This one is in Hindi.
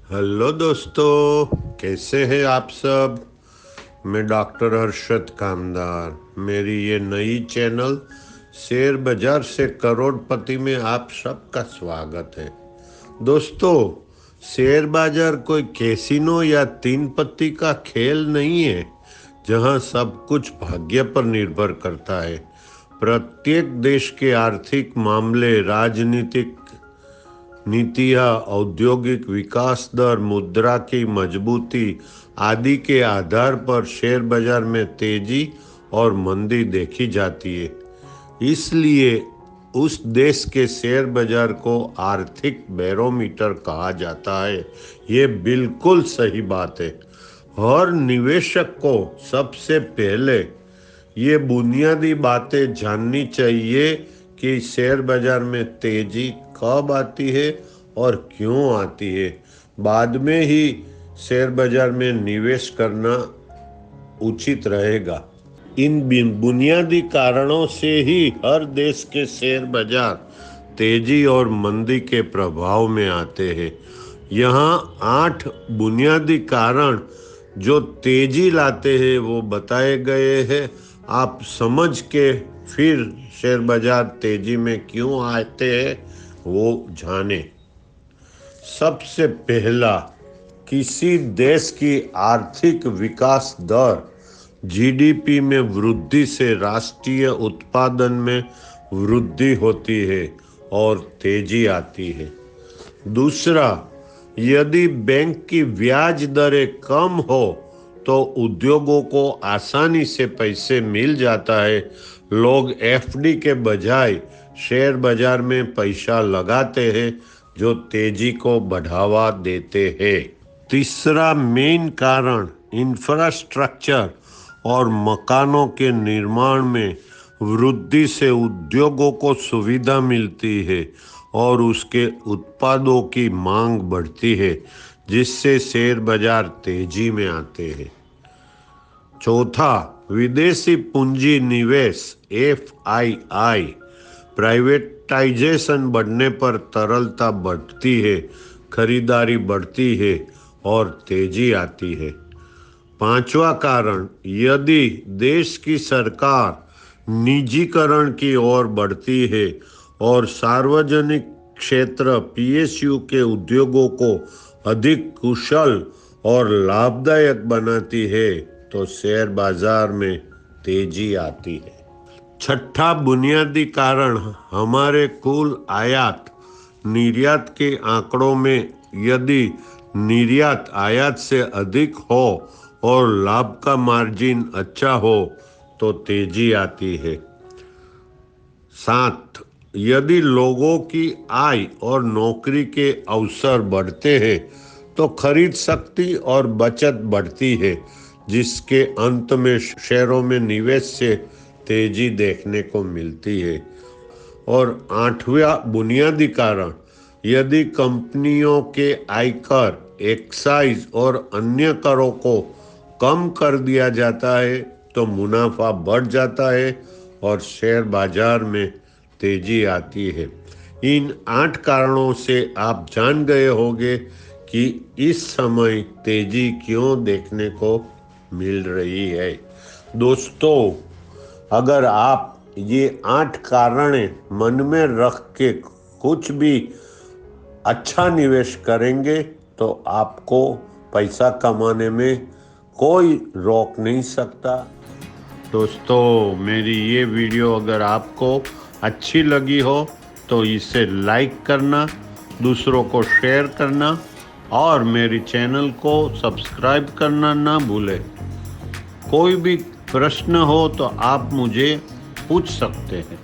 हेलो दोस्तों, कैसे हैं आप सब। मैं डॉक्टर हर्षद कामदार। मेरी ये नई चैनल शेयर बाजार से करोड़पति में आप सबका स्वागत है। दोस्तों, शेयर बाजार कोई कैसीनो या तीन पत्ती का खेल नहीं है जहां सब कुछ भाग्य पर निर्भर करता है। प्रत्येक देश के आर्थिक मामले, राजनीतिक नीतियाँ, औद्योगिक विकास दर, मुद्रा की मजबूती आदि के आधार पर शेयर बाजार में तेजी और मंदी देखी जाती है। इसलिए उस देश के शेयर बाजार को आर्थिक बैरोमीटर कहा जाता है। ये बिल्कुल सही बात है। हर निवेशक को सबसे पहले ये बुनियादी बातें जाननी चाहिए कि शेयर बाजार में तेजी कब आती है और क्यों आती है। बाद में ही शेयर बाजार में निवेश करना उचित रहेगा। इन बुनियादी कारणों से ही हर देश के शेयर बाजार तेजी और मंदी के प्रभाव में आते हैं। यहाँ 8 बुनियादी कारण जो तेजी लाते हैं वो बताए गए हैं। आप समझ के फिर शेयर बाजार तेजी में क्यों आते हैं वो जाने। सबसे पहला, किसी देश की आर्थिक विकास दर जीडीपी में वृद्धि से राष्ट्रीय उत्पादन में वृद्धि होती है और तेजी आती है। दूसरा, यदि बैंक की ब्याज दरें कम हो तो उद्योगों को आसानी से पैसे मिल जाता है। लोग एफडी के बजाय शेयर बाजार में पैसा लगाते हैं जो तेजी को बढ़ावा देते हैं। तीसरा मेन कारण, इंफ्रास्ट्रक्चर और मकानों के निर्माण में वृद्धि से उद्योगों को सुविधा मिलती है और उसके उत्पादों की मांग बढ़ती है, जिससे शेयर बाजार तेजी में आते हैं। चौथा, विदेशी पूंजी निवेश एफआईआई, प्राइवेटाइजेशन बढ़ने पर तरलता बढ़ती है, खरीदारी बढ़ती है और तेजी आती है। पांचवा कारण, यदि देश की सरकार निजीकरण की ओर बढ़ती है और सार्वजनिक क्षेत्र पीएसयू के उद्योगों को अधिक कुशल और लाभदायक बनाती है तो शेयर बाजार में तेजी आती है। छठा बुनियादी कारण, हमारे कुल आयात निर्यात के आंकड़ों में यदि निर्यात आयात से अधिक हो और लाभ का मार्जिन अच्छा हो तो तेजी आती है। 7, यदि लोगों की आय और नौकरी के अवसर बढ़ते हैं तो खरीद शक्ति और बचत बढ़ती है, जिसके अंत में शेयरों में निवेश से तेजी देखने को मिलती है। और 8वां बुनियादी कारण, यदि कंपनियों के आयकर, एक्साइज और अन्य करों को कम कर दिया जाता है तो मुनाफा बढ़ जाता है और शेयर बाजार में तेजी आती है। इन 8 कारणों से आप जान गए होंगे कि इस समय तेजी क्यों देखने को मिल रही है। दोस्तों, अगर आप ये 8 कारण मन में रख के कुछ भी अच्छा निवेश करेंगे तो आपको पैसा कमाने में कोई रोक नहीं सकता। दोस्तों, मेरी ये वीडियो अगर आपको अच्छी लगी हो तो इसे लाइक करना, दूसरों को शेयर करना और मेरी चैनल को सब्सक्राइब करना ना भूलें। कोई भी प्रश्न हो तो आप मुझे पूछ सकते हैं।